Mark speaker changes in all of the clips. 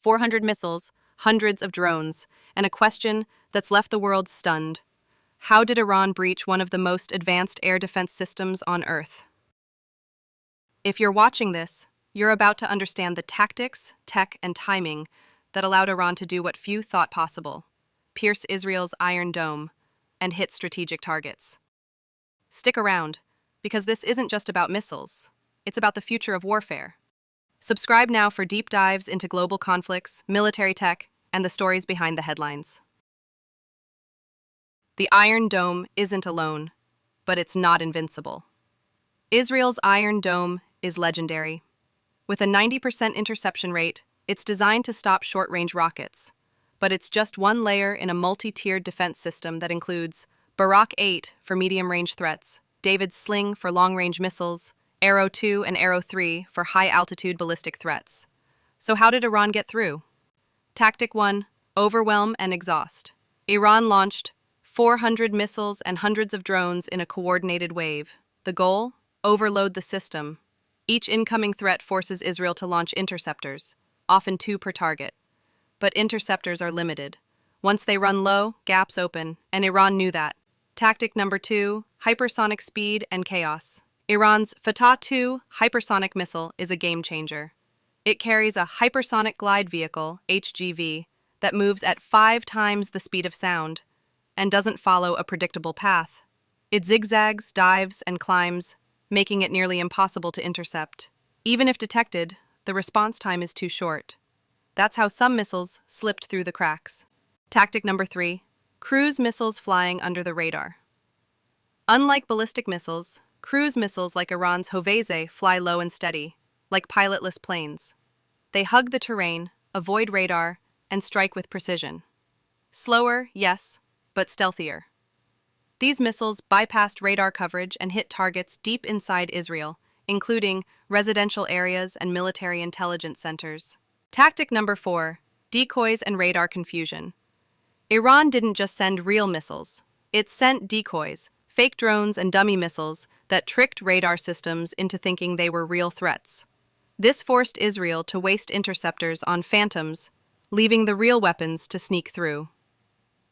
Speaker 1: 400 missiles, hundreds of drones, and a question that's left the world stunned. How did Iran breach one of the most advanced air defense systems on Earth? If you're watching this, you're about to understand the tactics, tech, and timing that allowed Iran to do what few thought possible: pierce Israel's Iron Dome and hit strategic targets. Stick around, because this isn't just about missiles. It's about the future of warfare. Subscribe now for deep dives into global conflicts, military tech, and the stories behind the headlines. The Iron Dome isn't alone, but it's not invincible. Israel's Iron Dome is legendary. With a 90% interception rate, it's designed to stop short-range rockets. But it's just one layer in a multi-tiered defense system that includes Barak 8 for medium-range threats, David's Sling for long-range missiles, Arrow 2 and Arrow 3 for high-altitude ballistic threats. So how did Iran get through? Tactic 1: overwhelm and exhaust. Iran launched 400 missiles and hundreds of drones in a coordinated wave. The goal? Overload the system. Each incoming threat forces Israel to launch interceptors, often 2 per target. But interceptors are limited. Once they run low, gaps open, and Iran knew that. Tactic number 2: hypersonic speed and chaos. Iran's Fateh 2 hypersonic missile is a game-changer. It carries a hypersonic glide vehicle, HGV, that moves at 5 times the speed of sound and doesn't follow a predictable path. It zigzags, dives, and climbs, making it nearly impossible to intercept. Even if detected, the response time is too short. That's how some missiles slipped through the cracks. Tactic number 3: cruise missiles flying under the radar. Unlike ballistic missiles, cruise missiles like Iran's Hoveyzeh fly low and steady, like pilotless planes. They hug the terrain, avoid radar, and strike with precision. Slower, yes, but stealthier. These missiles bypassed radar coverage and hit targets deep inside Israel, including residential areas and military intelligence centers. Tactic number 4: decoys and radar confusion. Iran didn't just send real missiles. It sent decoys, fake drones and dummy missiles that tricked radar systems into thinking they were real threats. This forced Israel to waste interceptors on phantoms, leaving the real weapons to sneak through.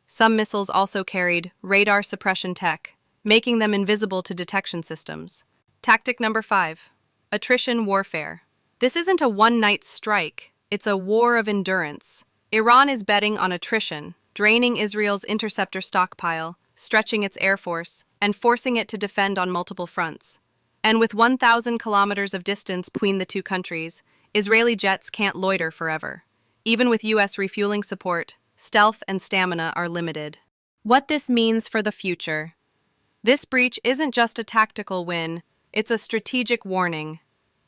Speaker 1: Some missiles also carried radar suppression tech, making them invisible to detection systems. Tactic number 5: attrition warfare. This isn't a one-night strike. It's a war of endurance. Iran is betting on attrition, draining Israel's interceptor stockpile, stretching its air force, and forcing it to defend on multiple fronts. And with 1,000 kilometers of distance between the two countries, Israeli jets can't loiter forever. Even with U.S. refueling support, stealth and stamina are limited. What this means for the future. This breach isn't just a tactical win, it's a strategic warning.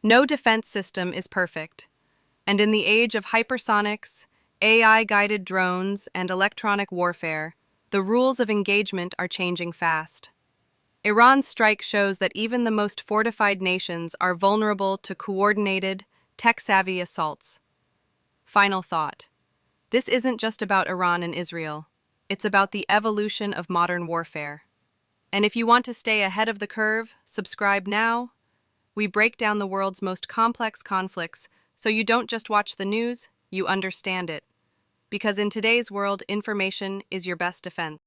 Speaker 1: No defense system is perfect. And in the age of hypersonics, AI-guided drones, and electronic warfare, the rules of engagement are changing fast. Iran's strike shows that even the most fortified nations are vulnerable to coordinated, tech-savvy assaults. Final thought. This isn't just about Iran and Israel. It's about the evolution of modern warfare. And if you want to stay ahead of the curve, subscribe now. We break down the world's most complex conflicts so you don't just watch the news, you understand it. Because in today's world, information is your best defense.